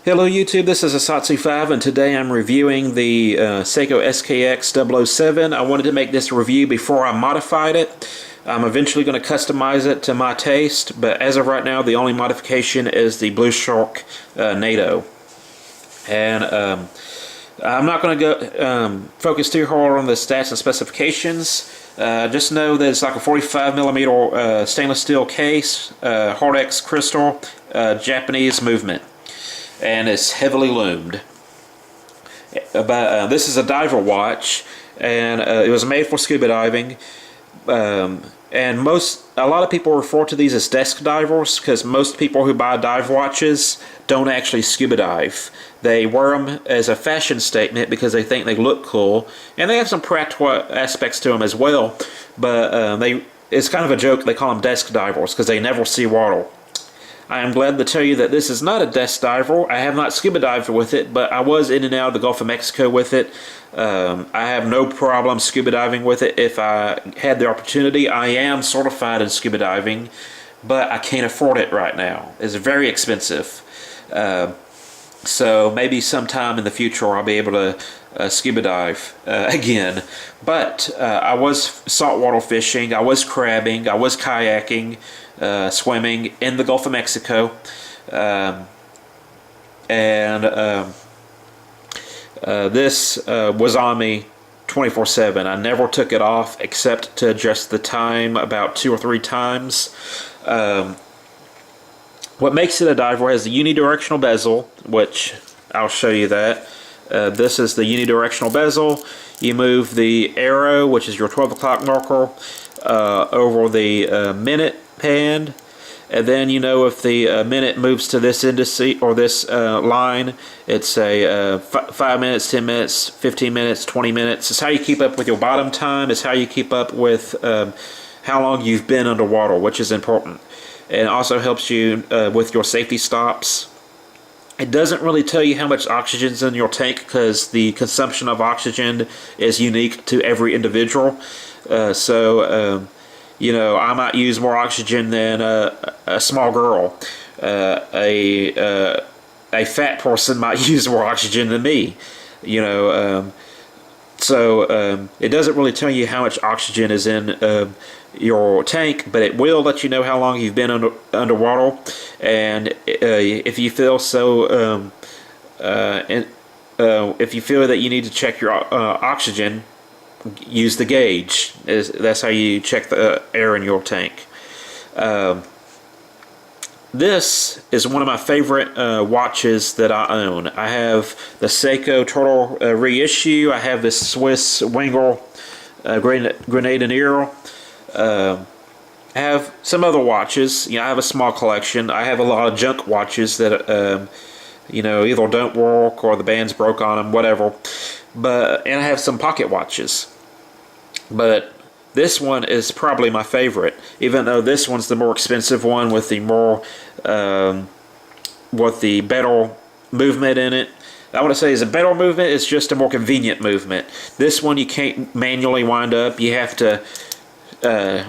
Hello YouTube, this is seiko007 and today I'm reviewing the Seiko skx007. I wanted to make this review before I modified it. I'm eventually going to customize it to my taste, but as of right now the only modification is the Blue Shark NATO. And I'm not going to go focus too hard on the stats and specifications. Just know that it's like a 45mm stainless steel case, Hard-X crystal, Japanese movement, and it's heavily loomed. This is a diver watch, and it was made for scuba diving. And a lot of people refer to these as desk divers because most people who buy dive watches don't actually scuba dive. They wear them as a fashion statement because they think they look cool, and they have some practical aspects to them as well. But it's kind of a joke. They call them desk divers because they never see water. I am glad to tell you that this is not a desk diver. I have not scuba dived with it, but I was in and out of the Gulf of Mexico with it. I have no problem scuba diving with it if I had the opportunity. I am certified in scuba diving, but I can't afford it right now. It's very expensive. So maybe sometime in the future I'll be able to scuba dive again. But I was saltwater fishing, I was crabbing, I was kayaking, swimming in the Gulf of Mexico, this was on me 24/7. I never took it off except to adjust the time about 2 or 3 times. What makes it a diver has the unidirectional bezel, which I'll show you that. This is the unidirectional bezel. You move the arrow, which is your 12 o'clock marker, over the minute hand, and then you know if the minute moves to this indice or this line, it's a 5 minutes, 10 minutes, 15 minutes, 20 minutes. It's how you keep up with your bottom time. It's how you keep up with how long you've been underwater, which is important. And also helps you with your safety stops. It doesn't really tell you how much oxygen's in your tank because the consumption of oxygen is unique to every individual. You know, I might use more oxygen than a small girl. A fat person might use more oxygen than me. You know, it doesn't really tell you how much oxygen is in your tank, but it will let you know how long you've been underwater. And if you feel so, if you feel that you need to check your oxygen, use the gauge. That's how you check the air in your tank. This is one of my favorite watches that I own. I have the Seiko Turtle reissue. I have this Swiss Wingle Grenadier. I have some other watches. You know, I have a small collection. I have a lot of junk watches that you know, either don't work or the band's broke on them, whatever. And I have some pocket watches. But this one is probably my favorite, even though this one's the more expensive one with the more with the better movement in it. I want to say is a better movement. It's just a more convenient movement. This one you can't manually wind up. You have to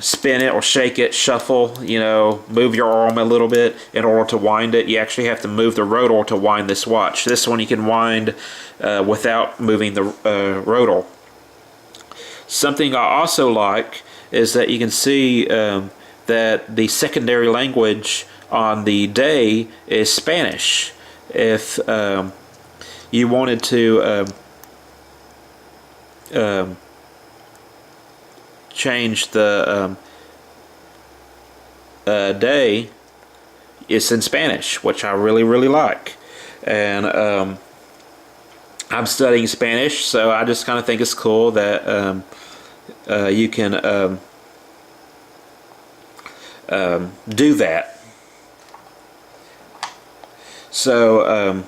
spin it or shake it, shuffle, you know, move your arm a little bit in order to wind it. You actually have to move the rotor to wind this watch. This one you can wind without moving the rotor. Something I also like is that you can see that the secondary language on the day is Spanish. If you wanted to change the day, it's in Spanish, which I really like. And I'm studying Spanish, so I just kind of think it's cool that you can do that. So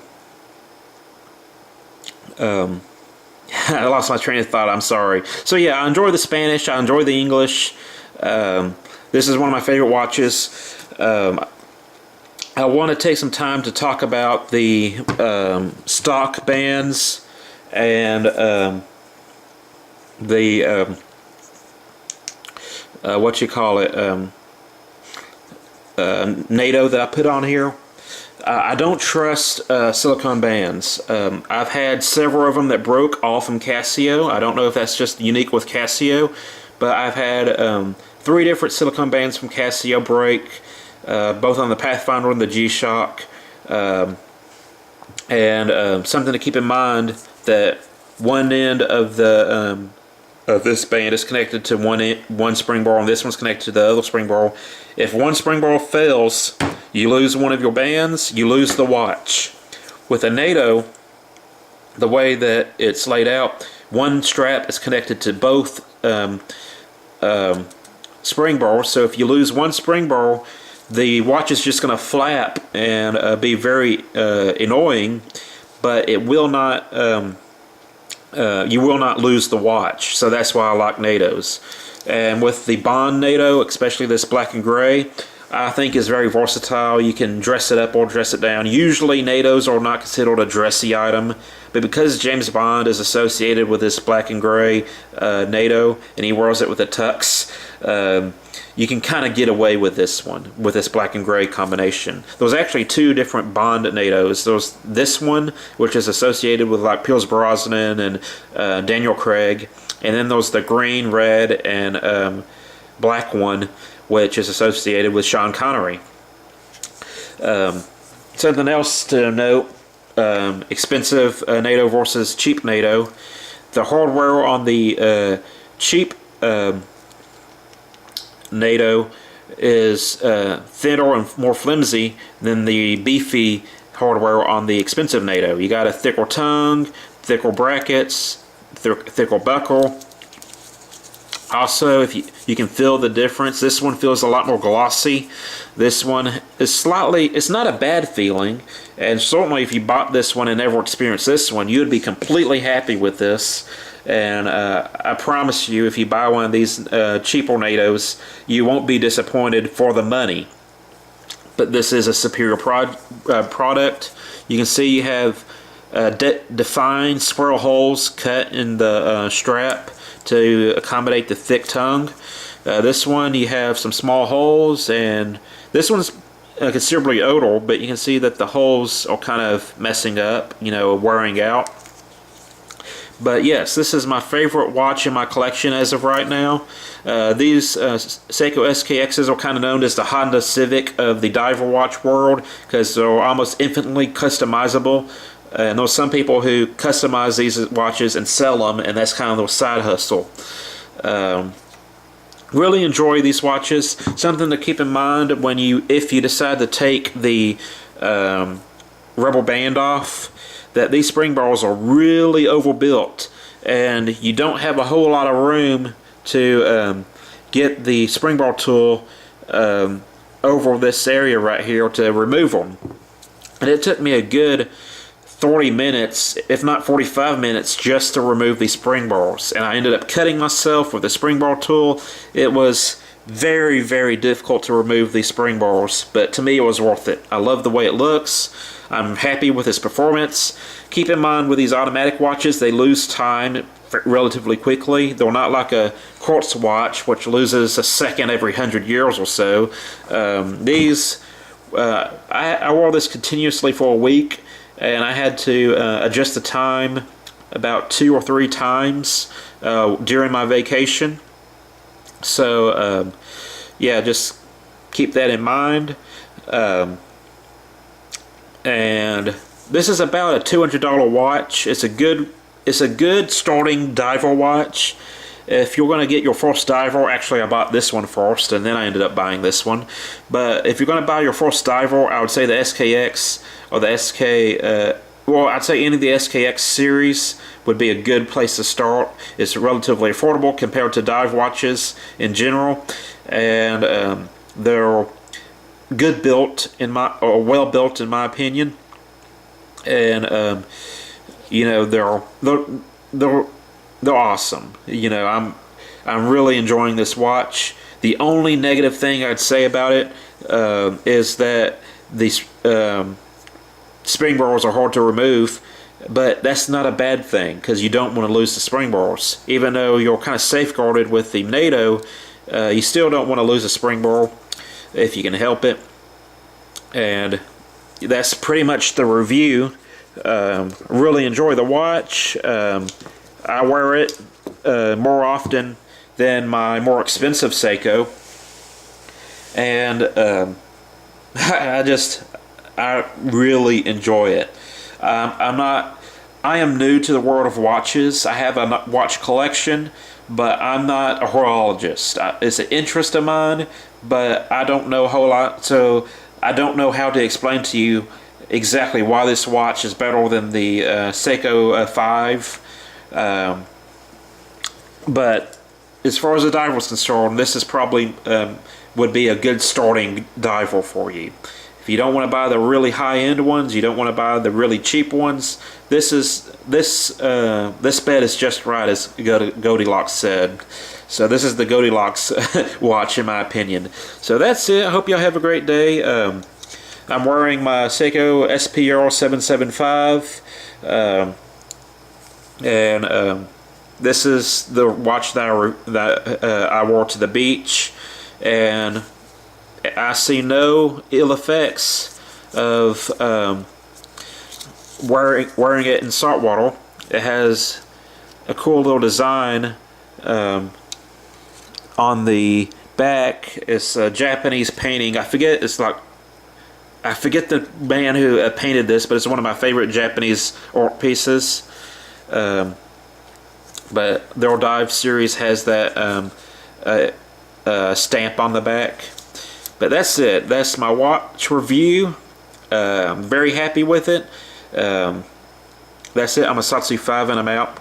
I lost my train of thought, I'm sorry. So yeah, I enjoy the Spanish, I enjoy the English. This is one of my favorite watches. I want to take some time to talk about the stock bands and the what you call it, NATO that I put on here. I don't trust silicone bands. I've had several of them that broke all from Casio. I don't know if that's just unique with Casio, but I've had 3 different silicone bands from Casio break, both on the Pathfinder and the G-Shock. Something to keep in mind, that one end of the of this band is connected to one spring ball, and this one's connected to the other spring ball. If one spring ball fails, you lose one of your bands, you lose the watch. With a NATO, the way that it's laid out, one strap is connected to both spring balls, so if you lose one spring ball, the watch is just going to flap and be very annoying, but it will not. You will not lose the watch, so that's why I like NATOs. And with the Bond NATO, especially this black and gray, I think is very versatile. You can dress it up or dress it down. Usually NATOs are not considered a dressy item, but because James Bond is associated with this black and gray NATO, and he wears it with a tux, you can kind of get away with this one, with this black and gray combination. There's actually 2 different Bond NATOs. There's this one, which is associated with like Pierce Brosnan and Daniel Craig, and then there's the green, red, and black one, which is associated with Sean Connery. Something else to note, expensive NATO versus cheap NATO. The hardware on the cheap NATO is thinner and more flimsy than the beefy hardware on the expensive NATO. You got a thicker tongue, thicker brackets, thicker buckle. Also, if you can feel the difference, this one feels a lot more glossy. This one is slightly, it's not a bad feeling, and certainly if you bought this one and never experienced this one, you would be completely happy with this. And I promise you, if you buy one of these cheaper NATOs, you won't be disappointed for the money. But this is a superior product. You can see you have defined swirl holes cut in the strap to accommodate the thick tongue. This one, you have some small holes, and this one's considerably older, but you can see that the holes are kind of messing up, wearing out. But yes, this is my favorite watch in my collection as of right now. These Seiko SKXs are kind of known as the Honda Civic of the diver watch world, because they're almost infinitely customizable. And there's some people who customize these watches and sell them, and that's kind of their side hustle. Really enjoy these watches. Something to keep in mind if you decide to take the rubber band off, that these spring balls are really overbuilt, and you don't have a whole lot of room to get the spring ball tool over this area right here to remove them. And it took me a good 30 minutes, if not 45 minutes, just to remove these spring balls. And I ended up cutting myself with the spring ball tool. It was very, very difficult to remove these spring balls, but to me it was worth it. I love the way it looks. I'm happy with its performance. Keep in mind, with these automatic watches, they lose time relatively quickly. They're not like a quartz watch, which loses a second every 100 years or so. I wore this continuously for a week, and I had to adjust the time about 2 or 3 times during my vacation. So yeah, just keep that in mind. And this is about a $200 watch. It's a good starting diver watch. If you're going to get your first diver, actually I bought this one first, and then I ended up buying this one. But if you're going to buy your first diver, I would say the SKX or the SK. Well, I'd say any of the SKX series would be a good place to start. It's relatively affordable compared to dive watches in general, and they're good built or well built in my opinion. And they're awesome. I'm really enjoying this watch. The only negative thing I'd say about it is that these spring bars are hard to remove, but that's not a bad thing, because you don't want to lose the spring bars. Even though you're kind of safeguarded with the NATO, you still don't want to lose a spring bar if you can help it. And that's pretty much the review. Really enjoy the watch. I wear it more often than my more expensive Seiko, and I really enjoy it. I am new to the world of watches. I have a watch collection, but I'm not a horologist. It's an interest of mine, but I don't know a whole lot, so I don't know how to explain to you exactly why this watch is better than the Seiko 5. But as far as the diver is concerned, this is probably would be a good starting diver for you. If you don't want to buy the really high-end ones, you don't want to buy the really cheap ones, this bed is just right, as Goldilocks said. So this is the Goldilocks watch, in my opinion. So that's it. I hope y'all have a great day. I'm wearing my Seiko skx007, and this is the watch that I wore to the beach, and I see no ill effects of wearing it in salt water. It has a cool little design on the back. It's a Japanese painting. I forget the man who painted this, but it's one of my favorite Japanese art pieces. But their Dive series has that stamp on the back. But that's it. That's my watch review. I'm very happy with it. That's it. I'm a Satsu 5 and I'm out.